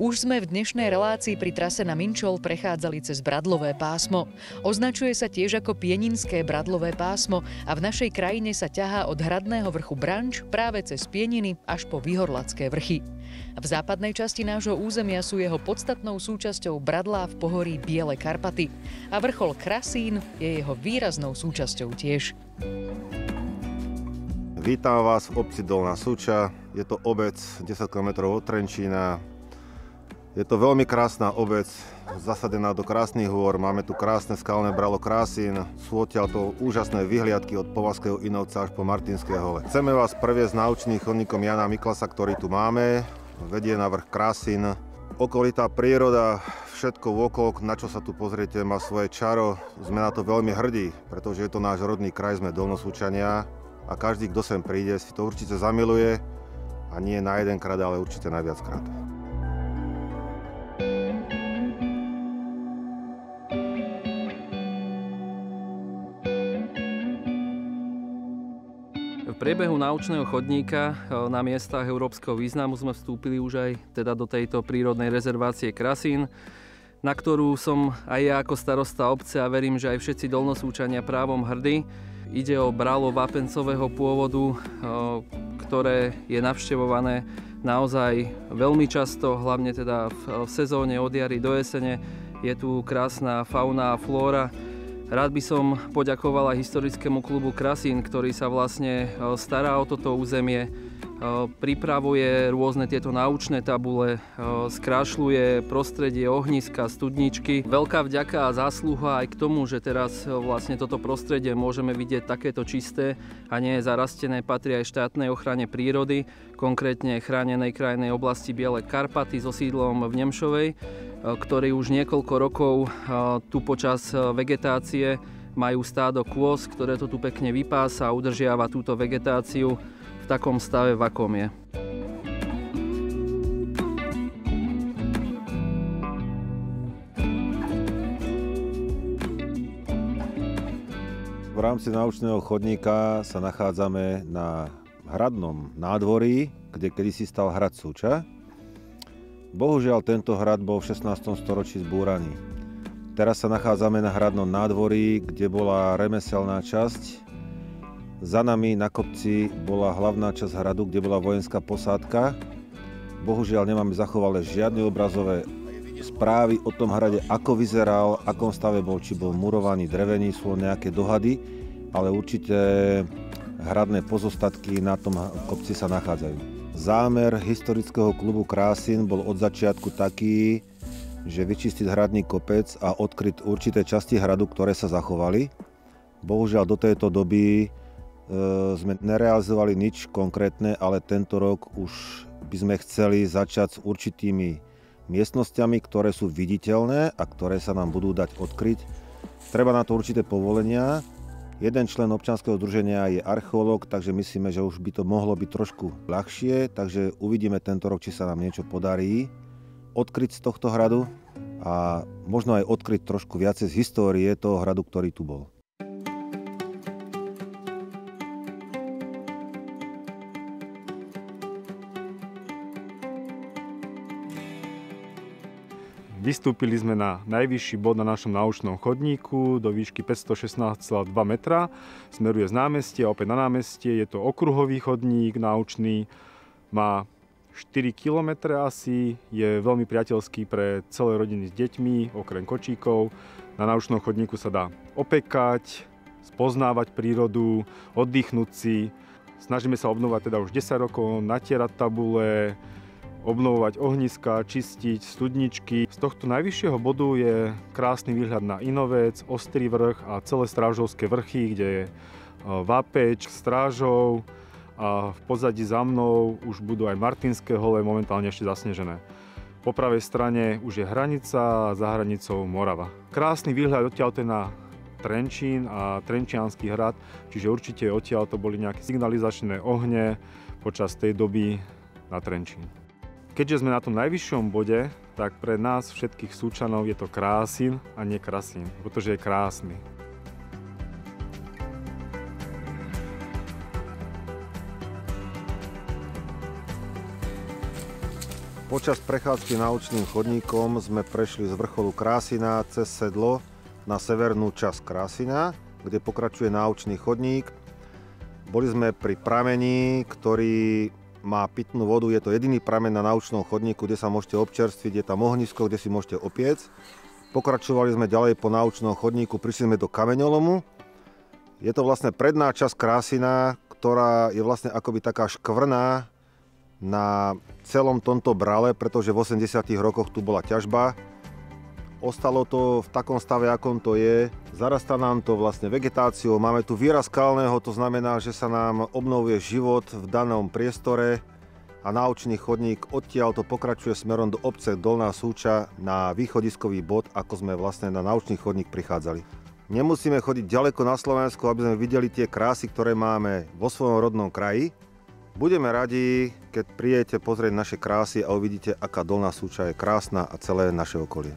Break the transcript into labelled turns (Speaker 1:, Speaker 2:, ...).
Speaker 1: Už sme v dnešnej relácii pri trase na Minčol prechádzali cez Bradlové pásmo. Označuje sa tiež ako Pieninské Bradlové pásmo a v našej krajine sa ťahá od hradného vrchu Branč práve cez Pieniny až po Vyhorlacké vrchy. V západnej časti nášho územia sú jeho podstatnou súčasťou Bradlá v pohorí Biele Karpaty a vrchol Krasín je jeho výraznou súčasťou tiež.
Speaker 2: Vítam vás v obci Dolná Súča. Je to obec 10 km od Trenčína. Je to veľmi krásna obec, zasadená do krásnych hôr. Máme tu krásne skalné bralo Krasín. Sú odtiaľto úžasné vyhliadky od Povazského Inovca až po Martinské hole. Chceme vás previesť naučným chodníkom Jana Miklasa, ktorý tu máme. Vedie na vrch Krasín. Okolitá príroda, všetko okolo, na čo sa tu pozriete, má svoje čaro. Sme na to veľmi hrdí, pretože je to náš rodný kraj, sme Dolnosúčania. A každý, kto sem príde, si to určite zamiluje. A nie na jedenkrát, ale určite na viackrát.
Speaker 3: V priebehu naučného chodníka na miestach európskeho významu sme vstúpili už aj teda do tejto prírodnej rezervácie Krasín, na ktorú som aj ja ako starosta obce a verím, že aj všetci Dolnosúčania právom hrdí. Ide o bralo vápencového pôvodu, ktoré je navštevované naozaj veľmi často, hlavne teda v sezóne od jary do jesene. Je tu krásna fauna a flóra. Rád by som poďakoval aj historickému klubu Krasín, ktorý sa vlastne stará o toto územie, pripravuje rôzne tieto naučné tabule, skrášľuje prostredie, ohniska, studničky. Veľká vďaka a zásluha aj k tomu, že teraz vlastne toto prostredie môžeme vidieť takéto čisté a nie je zarastené, patrí aj štátnej ochrane prírody, konkrétne chránenej krajinnej oblasti Biele Karpaty so sídlom v Nemšovej, ktorí už niekoľko rokov tu počas vegetácie majú stádo kôz, ktoré to tu pekne vypása a udržiava túto vegetáciu v takom stave, v akom je.
Speaker 2: V rámci naučného chodníka sa nachádzame na hradnom nádvorí, kde kedysi stal hrad Súča. Bohužiaľ, tento hrad bol v 16. storočí zbúraný. Teraz sa nachádzame na hradnom nádvorí, kde bola remeselná časť. Za nami na kopci bola hlavná časť hradu, kde bola vojenská posádka. Bohužiaľ, nemáme zachované žiadne obrazové správy o tom hrade, ako vyzeral, akom stave bol, či bol murovaný, drevený, sú nejaké dohady, ale určite hradné pozostatky na tom kopci sa nachádzajú. Zámer historického klubu Krasín bol od začiatku taký, že vyčistiť hradný kopec a odkryť určité časti hradu, ktoré sa zachovali. Bohužiaľ do tejto doby sme nerealizovali nič konkrétne, ale tento rok už by sme chceli začať s určitými miestnosťami, ktoré sú viditeľné a ktoré sa nám budú dať odkryť. Treba na to určité povolenia. Jeden člen občianskeho združenia je archeológ, takže myslíme, že už by to mohlo byť trošku ľahšie, takže uvidíme tento rok, či sa nám niečo podarí odkryť z tohto hradu a možno aj odkryť trošku viacej z histórie toho hradu, ktorý tu bol.
Speaker 4: Vystúpili sme na najvyšší bod na našom naučnom chodníku do výšky 516,2 metra. Smeruje z námestia, opäť na námestie. Je to okruhový chodník naučný, má 4 km asi, je veľmi priateľský pre celé rodiny s deťmi, okrem kočíkov. Na naučnom chodníku sa dá opekať, spoznávať prírodu, oddychnúť si. Snažíme sa obnovať teda už 10 rokov, natierať tabule, obnovovať ohniska, čistiť studničky. Z tohto najvyššieho bodu je krásny výhľad na Inovec, Ostrý vrch a celé Strážovské vrchy, kde je Vápeč, Strážov a v pozadí za mnou už budú aj Martinské hole, momentálne ešte zasnežené. Po pravej strane už je hranica a za hranicou Morava. Krásny výhľad odtiaľto na Trenčín a Trenčiansky hrad, čiže určite odtiaľto boli nejaké signalizačné ohne počas tej doby na Trenčín. Keďže sme na tom najvyššom bode, tak pre nás všetkých Súčanov je to Krásín a nie Krasín, pretože je krásny.
Speaker 2: Počas prechádzky naučným chodníkom sme prešli z vrcholu Krásina cez sedlo na severnú časť Krásina, kde pokračuje naučný chodník. Boli sme pri pramení, ktorý má pitnú vodu. Je to jediný prameň na naučnom chodníku, kde sa môžete občerstviť. Je tam ohnisko, kde si môžete opiec. Pokračovali sme ďalej po naučnom chodníku, prišli sme do kameňolomu. Je to vlastne predná časť Krásina, ktorá je vlastne akoby taká škvrná na celom tomto brale, pretože v 80. rokoch tu bola ťažba. Ostalo to v takom stave, akom to je. Zarastá nám to vlastne vegetáciou. Máme tu výraz skalného, to znamená, že sa nám obnovuje život v danom priestore a naučný chodník odtiaľ to pokračuje smerom do obce Dolná Súča na východiskový bod, ako sme vlastne na naučný chodník prichádzali. Nemusíme chodiť ďaleko na Slovensku, aby sme videli tie krásy, ktoré máme vo svojom rodnom kraji. Budeme radi, keď prídete pozrieť naše krásy a uvidíte, aká Dolná Súča je krásna a celé naše okolie.